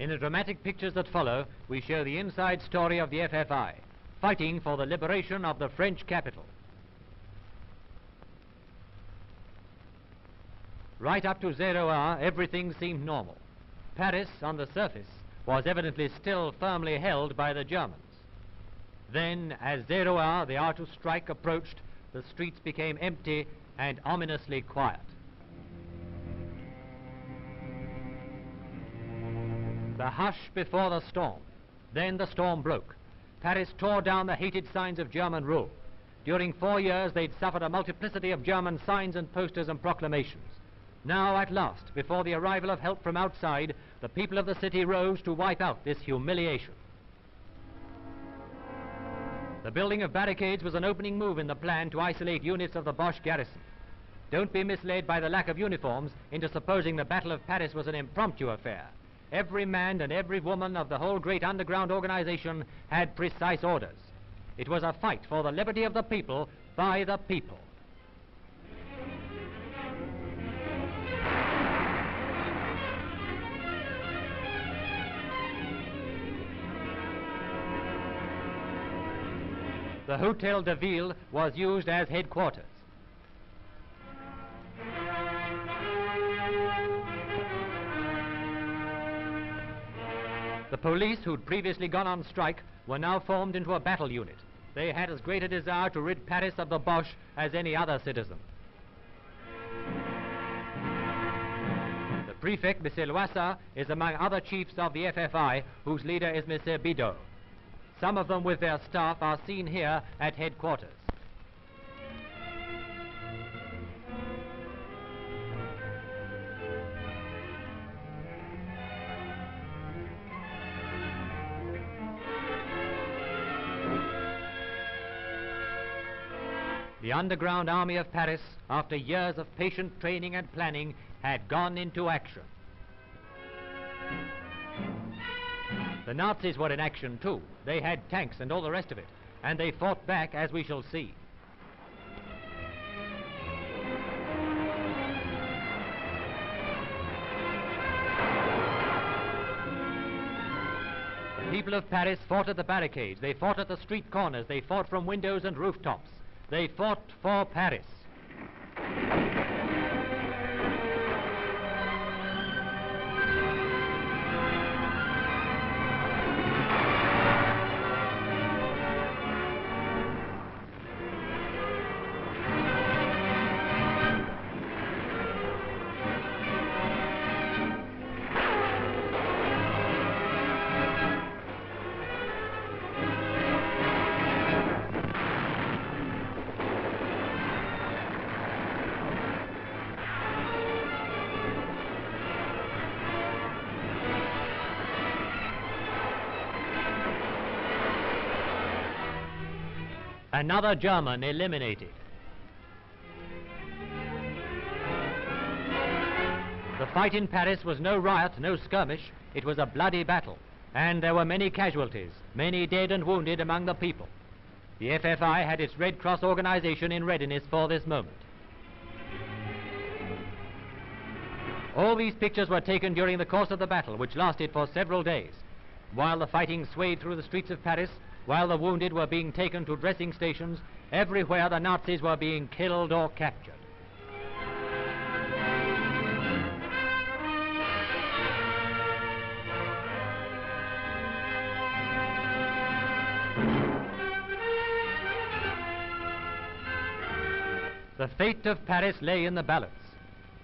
In the dramatic pictures that follow, we show the inside story of the FFI, fighting for the liberation of the French capital. Right up to 0 hour, everything seemed normal. Paris, on the surface, was evidently still firmly held by the Germans. Then, as 0 hour, the hour to strike, approached, the streets became empty and ominously quiet. The hush before the storm. Then the storm broke. Paris tore down the hated signs of German rule. During 4 years, they'd suffered a multiplicity of German signs and posters and proclamations. Now, at last, before the arrival of help from outside, the people of the city rose to wipe out this humiliation. The building of barricades was an opening move in the plan to isolate units of the Boche garrison. Don't be misled by the lack of uniforms into supposing the Battle of Paris was an impromptu affair. Every man and every woman of the whole great underground organization had precise orders. It was a fight for the liberty of the people by the people. The Hotel de Ville was used as headquarters. The police, who'd previously gone on strike, were now formed into a battle unit. They had as great a desire to rid Paris of the Boche as any other citizen. The prefect, M. Loissat, is among other chiefs of the FFI, whose leader is M. Bidot. Some of them with their staff are seen here at headquarters. The underground army of Paris, after years of patient training and planning, had gone into action. The Nazis were in action too. They had tanks and all the rest of it, and they fought back, as we shall see. The people of Paris fought at the barricades, they fought at the street corners, they fought from windows and rooftops. They fought for Paris. Another German eliminated. The fight in Paris was no riot, no skirmish. It was a bloody battle, and there were many casualties, many dead and wounded among the people. The FFI had its Red Cross organization in readiness for this moment. All these pictures were taken during the course of the battle, which lasted for several days. While the fighting swayed through the streets of Paris, while the wounded were being taken to dressing stations, everywhere the Nazis were being killed or captured. The fate of Paris lay in the balance.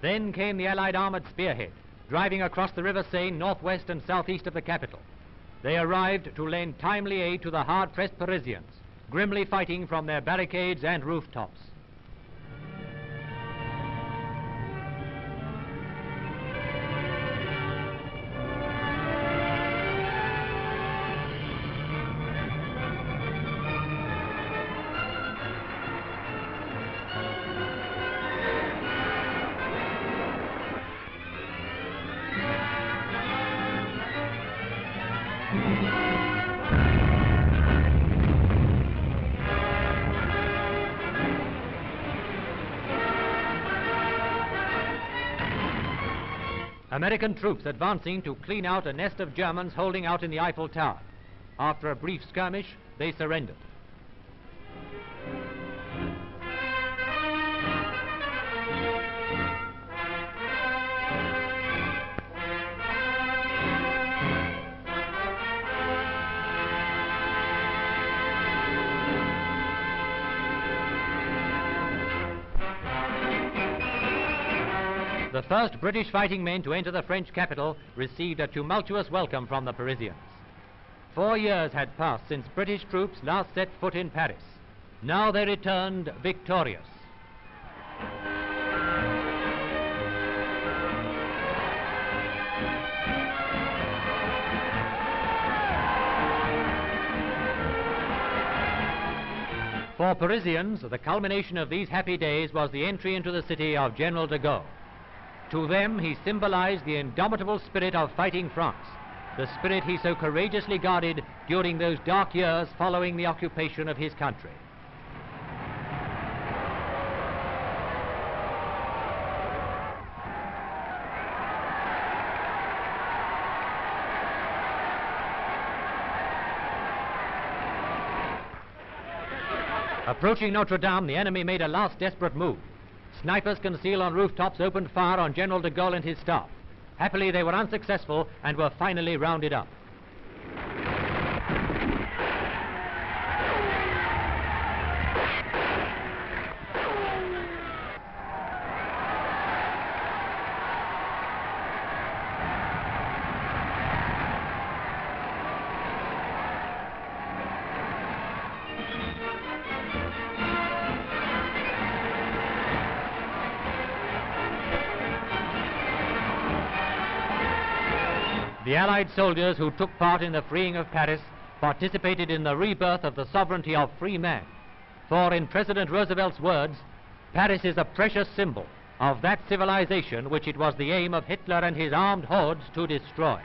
Then came the Allied armored spearhead, driving across the River Seine northwest and southeast of the capital. They arrived to lend timely aid to the hard-pressed Parisians, grimly fighting from their barricades and rooftops. American troops advancing to clean out a nest of Germans holding out in the Eiffel Tower. After a brief skirmish, they surrendered. The first British fighting men to enter the French capital received a tumultuous welcome from the Parisians. 4 years had passed since British troops last set foot in Paris. Now they returned victorious. For Parisians, the culmination of these happy days was the entry into the city of General de Gaulle. To them, he symbolized the indomitable spirit of fighting France, the spirit he so courageously guarded during those dark years following the occupation of his country. Approaching Notre Dame, the enemy made a last desperate move. Snipers concealed on rooftops opened fire on General de Gaulle and his staff. Happily, they were unsuccessful and were finally rounded up. The Allied soldiers who took part in the freeing of Paris participated in the rebirth of the sovereignty of free man. For in President Roosevelt's words, Paris is a precious symbol of that civilization which it was the aim of Hitler and his armed hordes to destroy.